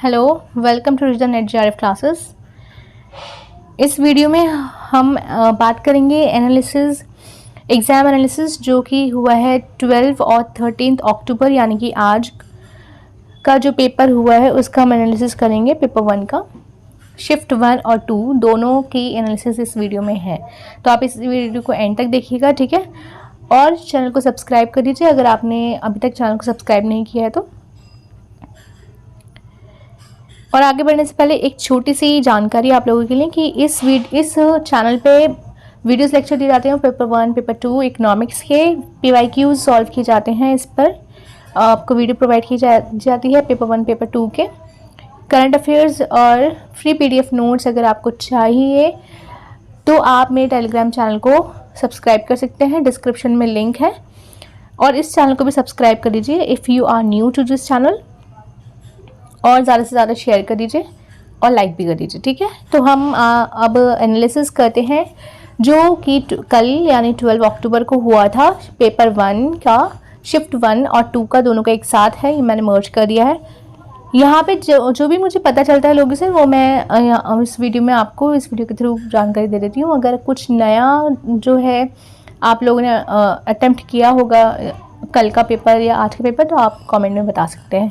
Hello, welcome to रिजन NET JRF classes. इस video में हम बात करेंगे एग्ज़ाम एनालिसिस जो कि हुआ है 12 और 13 अक्टूबर यानी कि आज का जो पेपर हुआ है उसका हम एनालिसिस करेंगे। पेपर 1 का शिफ्ट 1 और 2 दोनों की एनालिसिस इस वीडियो में है, तो आप इस वीडियो को एंड तक देखिएगा, ठीक है। और चैनल को सब्सक्राइब कर दीजिए अगर आपने अभी तक चैनल को सब्सक्राइब नहीं किया है तो। और आगे बढ़ने से पहले एक छोटी सी जानकारी आप लोगों के लिए कि इस चैनल पे वीडियोस लेक्चर दिए जाते हैं। पेपर 1, पेपर 2 इकोनॉमिक्स के PYQs सॉल्व किए जाते हैं। इस पर आपको वीडियो प्रोवाइड की जाती है पेपर 1, पेपर 2 के करंट अफेयर्स और फ्री PDF नोट्स। अगर आपको चाहिए तो आप मेरे टेलीग्राम चैनल को सब्सक्राइब कर सकते हैं, डिस्क्रिप्शन में लिंक है। और इस चैनल को भी सब्सक्राइब कर दीजिए if you are new to this channel, और ज़्यादा से ज़्यादा शेयर कर दीजिए और लाइक भी कर दीजिए, ठीक है। तो हम अब एनालिसिस करते हैं जो कि कल यानी 12 अक्टूबर को हुआ था। पेपर 1 का शिफ्ट 1 और 2 का दोनों का एक साथ है, ये मैंने मर्ज कर दिया है। यहाँ पे जो भी मुझे पता चलता है लोगों से वो मैं इस वीडियो में आपको इस वीडियो के थ्रू जानकारी दे देती हूँ। अगर कुछ नया जो है आप लोगों ने अटेम्प्ट किया होगा कल का पेपर या आज का पेपर, तो आप कमेंट में बता सकते हैं।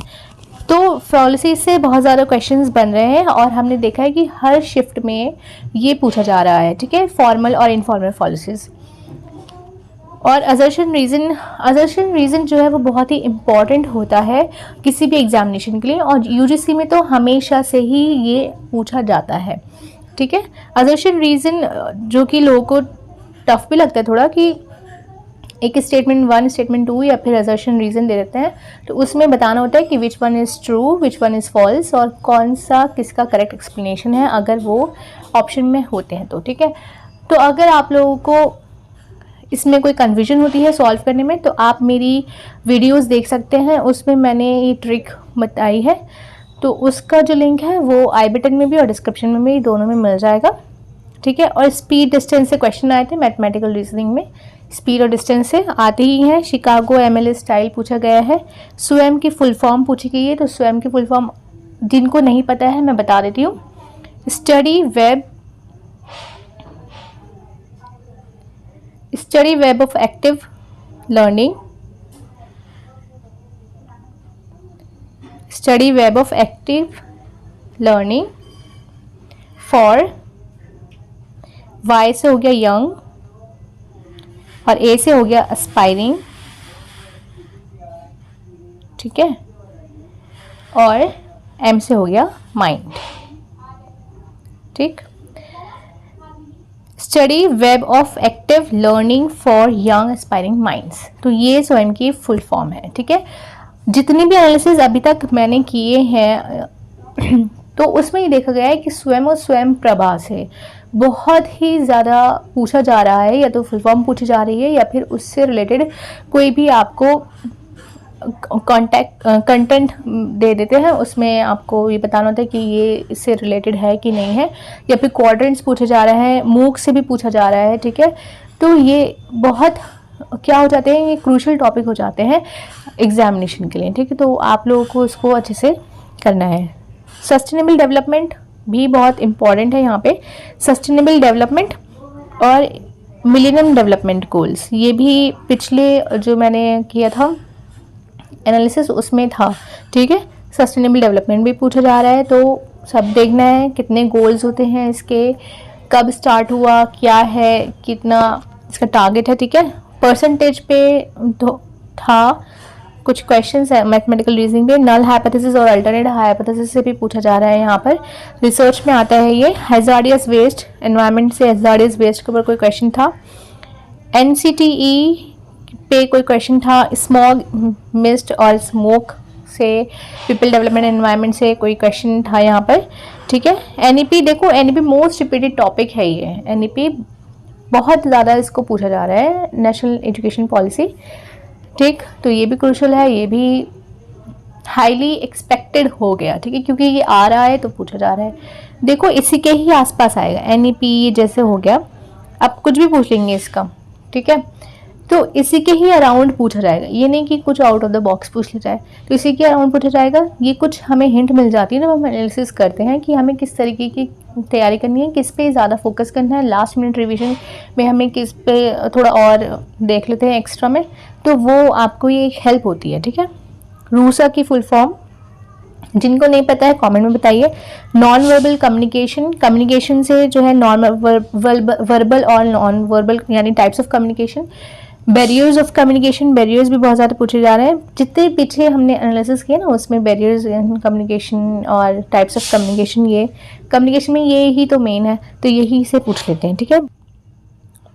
तो पॉलिसी से बहुत ज़्यादा क्वेश्चंस बन रहे हैं और हमने देखा है कि हर शिफ्ट में ये पूछा जा रहा है, ठीक है, फॉर्मल और इनफॉर्मल पॉलिसीज़। और असर्शन रीज़न जो है वो बहुत ही इम्पॉर्टेंट होता है किसी भी एग्जामिनेशन के लिए, और UGC में तो हमेशा से ही ये पूछा जाता है, ठीक है। असर्शन रीज़न जो कि लोगों को टफ भी लगता है थोड़ा, कि एक स्टेटमेंट 1, स्टेटमेंट 2 या फिर असर्शन रीज़न दे देते हैं, तो उसमें बताना होता है कि which one is true, which one is false, और कौन सा किसका करेक्ट एक्सप्लेनेशन है अगर वो ऑप्शन में होते हैं तो, ठीक है। तो अगर आप लोगों को इसमें कोई कन्फ्यूजन होती है सॉल्व करने में तो आप मेरी वीडियोस देख सकते हैं, उसमें मैंने ये ट्रिक बताई है, तो उसका जो लिंक है वो आई बटन में भी और डिस्क्रिप्शन में भी, दोनों में मिल जाएगा, ठीक है। और स्पीड डिस्टेंस से क्वेश्चन आए थे मैथमेटिकल रीजनिंग में, स्पीड और डिस्टेंस से आते ही हैं। शिकागो MLA स्टाइल पूछा गया है। स्वयं की फुल फॉर्म पूछी गई है, तो स्वयं की फुल फॉर्म जिनको नहीं पता है मैं बता देती हूँ। Study web of active learning, study web of active learning for, Y से हो गया यंग और A से हो गया एस्पायरिंग, ठीक है, और M से हो गया माइंड, ठीक। Study web of active learning for young aspiring minds, तो ये स्वयं की फुल फॉर्म है, ठीक है। जितनी भी एनालिसिस अभी तक मैंने किए हैं तो उसमें ये देखा गया है कि स्वयं और स्वयं प्रभा से बहुत ही ज़्यादा पूछा जा रहा है, या तो फुल फॉर्म पूछी जा रही है या फिर उससे रिलेटेड कोई भी आपको कंटेंट दे देते हैं, उसमें आपको ये बताना होता है कि ये इससे रिलेटेड है कि नहीं है, या फिर क्वाड्रेंट्स पूछे जा रहे हैं, मूक से भी पूछा जा रहा है, ठीक है। तो ये बहुत क्या हो जाते हैं, ये क्रूशियल टॉपिक हो जाते हैं एग्जामिनेशन के लिए, ठीक है। तो आप लोगों को इसको अच्छे से करना है। सस्टेनेबल डेवलपमेंट भी बहुत इम्पॉर्टेंट है यहाँ पे। सस्टेनेबल डेवलपमेंट और मिलेनियम डेवलपमेंट गोल्स, ये भी पिछले जो मैंने किया था एनालिसिस उसमें था, ठीक है। सस्टेनेबल डेवलपमेंट भी पूछा जा रहा है, तो सब देखना है कितने गोल्स होते हैं इसके, कब स्टार्ट हुआ, क्या है, कितना इसका टारगेट है, ठीक है। परसेंटेज पे तो था, कुछ क्वेश्चंस है मैथमेटिकल रीजनिंग पे। नल हाइपोथेसिस और अल्टरनेट हाइपोथेसिस से भी पूछा जा रहा है यहाँ पर, रिसर्च में आता है ये। हैजार्डियस वेस्ट, एनवायरनमेंट से हैजार्डियस वेस्ट के ऊपर कोई क्वेश्चन था। NCTE पे कोई क्वेश्चन था। स्मॉग, मिस्ट और स्मोक से, पीपल डेवलपमेंट एनवायरनमेंट से कोई क्वेश्चन था यहाँ पर, ठीक है। NEP देखो, NEP मोस्ट रिपीटेड टॉपिक है ये। NEP बहुत ज़्यादा इसको पूछा जा रहा है, नेशनल एजुकेशन पॉलिसी, ठीक। तो ये भी क्रूशियल है, ये भी हाईली एक्सपेक्टेड हो गया, ठीक है, क्योंकि ये आ रहा है तो पूछा जा रहा है। देखो इसी के ही आसपास आएगा। NEP जैसे हो गया, अब कुछ भी पूछ लेंगे इसका, ठीक है। तो इसी के ही अराउंड पूछा जाएगा, ये नहीं कि कुछ आउट ऑफ द बॉक्स पूछ लिया जाए, तो इसी के अराउंड पूछा जाएगा। ये कुछ हमें हिंट मिल जाती है ना, हम एनालिसिस करते हैं कि हमें किस तरीके की तैयारी करनी है, किस पे ज़्यादा फोकस करना है, लास्ट मिनट रिवीजन में हमें किस पे थोड़ा और देख लेते हैं एक्स्ट्रा में, तो वो आपको ये एक हेल्प होती है। ठीक है, रूसा की फुल फॉर्म जिनको नहीं पता है कमेंट में बताइए। नॉन वर्बल कम्युनिकेशन, कम्युनिकेशन से जो है नॉन वर्बल और नॉन वर्बल यानी types of communication. Barriers of communication, barriers भी बहुत ज़्यादा पूछे जा रहे हैं, जितने पीछे हमने एनालिसिस किया ना उसमें बैरियर्स इन कम्युनिकेशन और टाइप्स ऑफ कम्युनिकेशन, ये कम्युनिकेशन में ये ही तो मेन है, तो यही से पूछ लेते हैं। ठीक है,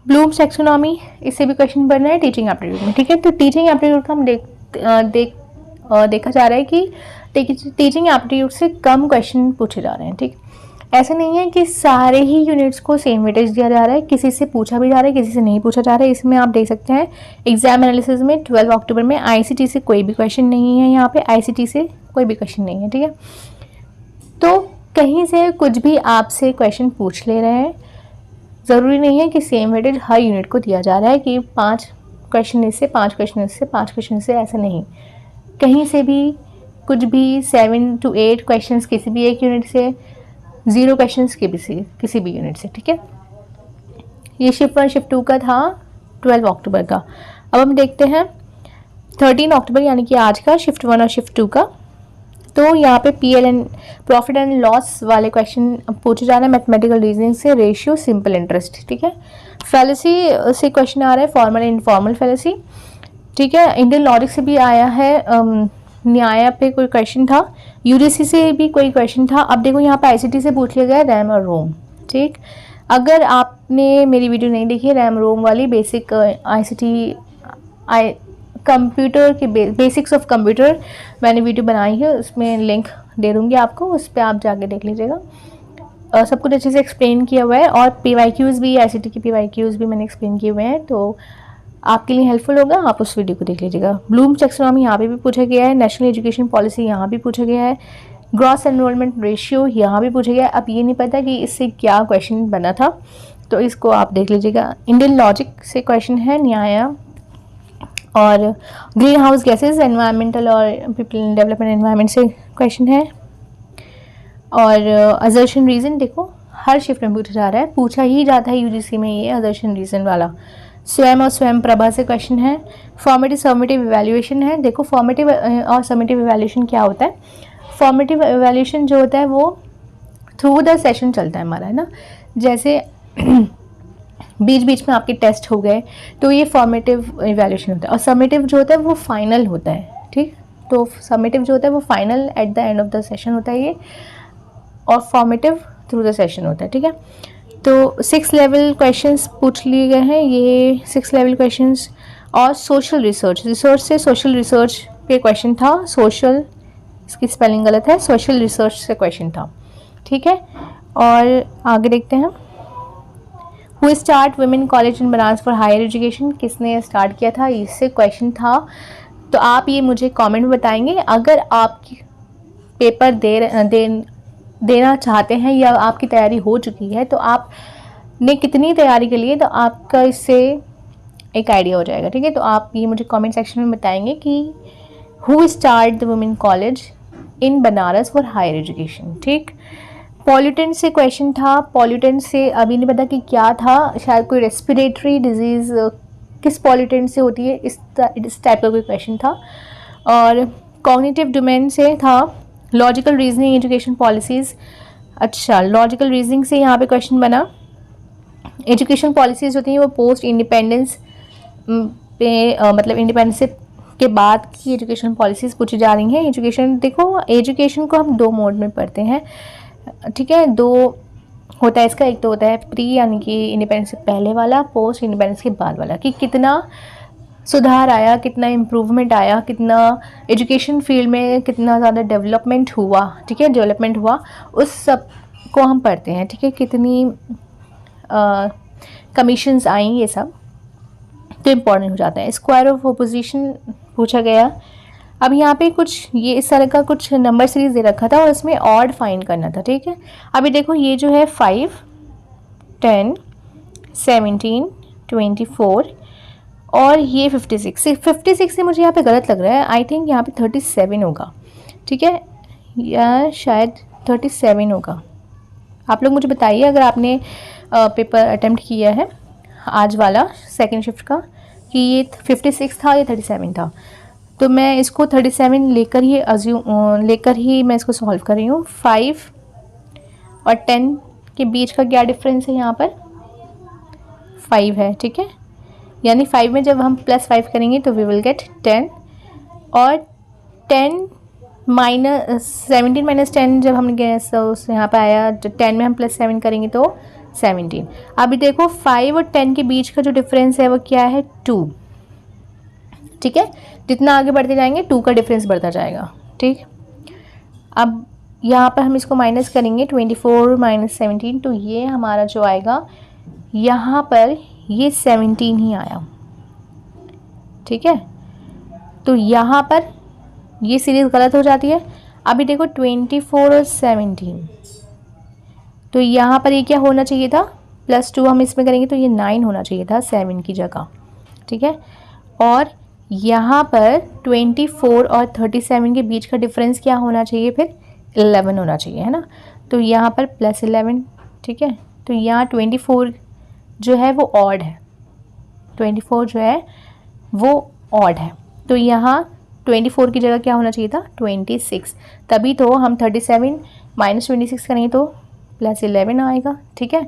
ब्लूम्स टैक्सोनॉमी, इससे भी क्वेश्चन बन रहा है टीचिंग एप्टीट्यूड में। ठीक है, तो टीचिंग एप्टीट्यूड का हम देखा जा रहा है कि टीचिंग एप्टीट्यूड से कम क्वेश्चन पूछे जा रहे हैं। ठीक, ऐसा नहीं है कि सारे ही यूनिट्स को सेम वेटेज दिया जा रहा है, किसी से पूछा भी जा रहा है, किसी से नहीं पूछा जा रहा है। इसमें आप देख सकते हैं एग्जाम एनालिसिस में 12 अक्टूबर में आईसीटी से कोई भी क्वेश्चन नहीं है, यहाँ पे आईसीटी से कोई भी क्वेश्चन नहीं है। ठीक है, तो कहीं से कुछ भी आपसे क्वेश्चन पूछ ले रहे हैं, ज़रूरी नहीं है कि सेम वेटेज हर यूनिट को दिया जा रहा है कि 5 क्वेश्चन इससे, 5 क्वेश्चन इससे, 5 क्वेश्चन इससे, ऐसा नहीं। कहीं से भी कुछ भी 7 to 8 क्वेश्चंस किसी भी एक यूनिट से, 0 क्वेश्चंस किसी भी यूनिट से। ठीक है, ये शिफ्ट 1 शिफ्ट 2 का था 12 अक्टूबर का। अब हम देखते हैं 13 अक्टूबर यानी कि आज का शिफ्ट 1 और शिफ्ट 2 का। तो यहाँ पे PL प्रॉफिट एंड लॉस वाले क्वेश्चन पूछे जा रहे हैं मैथमेटिकल रीजनिंग से, रेशियो, सिंपल इंटरेस्ट। ठीक है, फैलेसी से क्वेश्चन आ रहा है, फॉर्मल एंड इनफॉर्मल फैलेसी। ठीक है, इंडियन लॉजिक से भी आया है, न्याय पे कोई क्वेश्चन था, यूजीसी से भी कोई क्वेश्चन था। अब देखो यहाँ पे आईसीटी से पूछ लिया गया रैम और रोम। ठीक, अगर आपने मेरी वीडियो नहीं देखी रैम रोम वाली बेसिक आईसीटी कंप्यूटर के बेसिक्स ऑफ कंप्यूटर, मैंने वीडियो बनाई है, उसमें लिंक दे दूँगी आपको, उस पर आप जाके देख लीजिएगा। सब कुछ अच्छे से एक्सप्लेन किया हुआ है, और PYQs भी, आईसीटी के PYQs भी मैंने एक्सप्लेन किए हुए हैं, तो आपके लिए हेल्पफुल होगा, आप उस वीडियो को देख लीजिएगा। ब्लूम्स टैक्सोनॉमी यहाँ पे भी पूछा गया है, नेशनल एजुकेशन पॉलिसी यहाँ भी पूछा गया है, ग्रॉस एनरोलमेंट रेशियो यहाँ भी पूछा गया है। अब ये नहीं पता कि इससे क्या क्वेश्चन बना था, तो इसको आप देख लीजिएगा। इंडियन लॉजिक से क्वेश्चन है, न्याय और ग्रीन हाउस गैसेज, एनवायरमेंटल और पीपल डेवलपमेंट एनवायरमेंट से क्वेश्चन है, और असर्शन रीजन देखो हर शिफ्ट में पूछा जा रहा है, पूछा ही जाता है यूजीसी में ये असर्शन रीजन वाला। स्वयं और स्वयं प्रभा से क्वेश्चन है, फॉर्मेटिव समेटिव इवैल्यूएशन है। देखो फॉर्मेटिव और समेटिव इवैल्यूएशन क्या होता है, फॉर्मेटिव इवैल्यूएशन जो होता है वो थ्रू द सेशन चलता है हमारा, है ना, जैसे बीच बीच में आपके टेस्ट हो गए, तो ये फॉर्मेटिव इवैल्यूएशन होता है, और समेटिव जो होता है वो फाइनल होता है। ठीक, तो समेटिव जो होता है वो final at the end of the session होता है ये, और फॉर्मेटिव थ्रू द सेशन होता है। ठीक है, तो 6 लेवल क्वेश्चंस पूछ लिए गए हैं, ये 6 लेवल क्वेश्चंस। और सोशल रिसर्च, रिसर्च से सोशल रिसर्च पे क्वेश्चन था, सोशल, इसकी स्पेलिंग गलत है, सोशल रिसर्च से क्वेश्चन था। ठीक है, और आगे देखते हैं। Who start women college in Banaras for higher education, किसने स्टार्ट किया था, इससे क्वेश्चन था। तो आप ये मुझे कमेंट में बताएंगे, अगर आप पेपर देना चाहते हैं या आपकी तैयारी हो चुकी है, तो आपने कितनी तैयारी के लिए, तो आपका इससे एक आइडिया हो जाएगा। ठीक है, तो आप ये मुझे कमेंट सेक्शन में बताएंगे कि who start the women college in Banaras for higher education. ठीक, पॉल्यूटेंट से क्वेश्चन था, पॉल्यूटेंट से अभी नहीं पता कि क्या था, शायद कोई रेस्पिरेटरी डिजीज़ किस पॉल्यूटेंट से होती है, इस टाइप का कोई क्वेश्चन था। और कॉग्निटिव डोमेन से था लॉजिकल रीजनिंग एजुकेशन पॉलिसीज़। अच्छा, लॉजिकल रीजनिंग से यहाँ पे क्वेश्चन बना। एजुकेशन पॉलिसीज़ होती हैं वो पोस्ट इंडिपेंडेंस पे मतलब इंडिपेंडेंस के बाद की एजुकेशन पॉलिसीज़ पूछी जा रही हैं। एजुकेशन देखो, एजुकेशन को हम 2 मोड में पढ़ते हैं। ठीक है, 2 होता है इसका, एक तो होता है प्री यानी कि इंडिपेंडेंस से पहले वाला, पोस्ट इंडिपेंडेंस के बाद वाला, कि कितना सुधार आया, कितना इम्प्रूवमेंट आया, कितना एजुकेशन फील्ड में कितना ज़्यादा डेवलपमेंट हुआ। ठीक है, डेवलपमेंट हुआ, उस सब को हम पढ़ते हैं। ठीक है, कितनी कमीशंस आई, ये सब तो इम्पॉर्टेंट हो जाता है। स्क्वायर ऑफ ऑपोजिशन पूछा गया। अब यहाँ पे कुछ ये इस तरह का कुछ नंबर सीरीज दे रखा था और इसमें ऑड फाइंड करना था। ठीक है, अभी देखो ये जो है 5, 10, 17, 24 और ये 56 से मुझे यहाँ पे गलत लग रहा है, आई थिंक यहाँ पे 37 होगा, ठीक है, या शायद 37 होगा। आप लोग मुझे बताइए अगर आपने पेपर अटेम्प्ट किया है आज वाला सेकंड शिफ्ट का, कि ये 56 था या 37 था। तो मैं इसको 37 लेकर ही मैं इसको सॉल्व कर रही हूँ। 5 और 10 के बीच का क्या डिफरेंस है, यहाँ पर 5 है, ठीक है, यानी 5 में जब हम +5 करेंगे तो वी विल गेट 10, और 10 17 - 10 जब हमने गैस उस यहाँ पे आया, तो 10 में हम +7 करेंगे तो 17। अभी देखो 5 और 10 के बीच का जो डिफरेंस है वो क्या है, 2, ठीक है, जितना आगे बढ़ते जाएंगे 2 का डिफरेंस बढ़ता जाएगा, ठीक। अब यहाँ पर हम इसको माइनस करेंगे, 24 - 17, तो ये हमारा जो आएगा यहाँ पर ये 17 ही आया, ठीक है। तो यहाँ पर ये सीरीज़ गलत हो जाती है। अभी देखो 24 और 17, तो यहाँ पर ये क्या होना चाहिए था, +2 हम इसमें करेंगे तो ये 9 होना चाहिए था 7 की जगह, ठीक है। और यहाँ पर 24 और 37 के बीच का डिफरेंस क्या होना चाहिए, फिर 11 होना चाहिए, है ना। तो यहाँ पर +11, ठीक है। तो यहाँ 24 जो है वो ऑड है, 24 जो है वो ऑड है, तो यहाँ 24 की जगह क्या होना चाहिए था, 26। तभी तो हम 37 - 26 करेंगे तो +11 आएगा, ठीक है।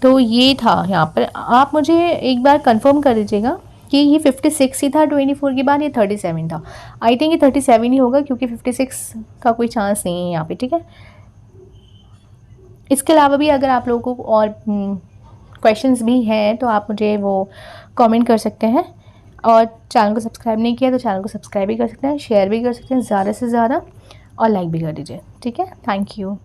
तो ये था यहाँ पर। आप मुझे एक बार कंफर्म कर दीजिएगा कि ये 56 ही था 24 के बाद, ये 37 था। आई थिंक ये 37 ही होगा, क्योंकि 56 का कोई चांस नहीं है यहाँ पे, ठीक है। इसके अलावा भी अगर आप लोगों को और क्वेश्चंस भी हैं तो आप मुझे वो कमेंट कर सकते हैं, और चैनल को सब्सक्राइब नहीं किया तो चैनल को सब्सक्राइब भी कर सकते हैं, शेयर भी कर सकते हैं ज़्यादा से ज़्यादा, और लाइक भी कर दीजिए, ठीक है। Thank you.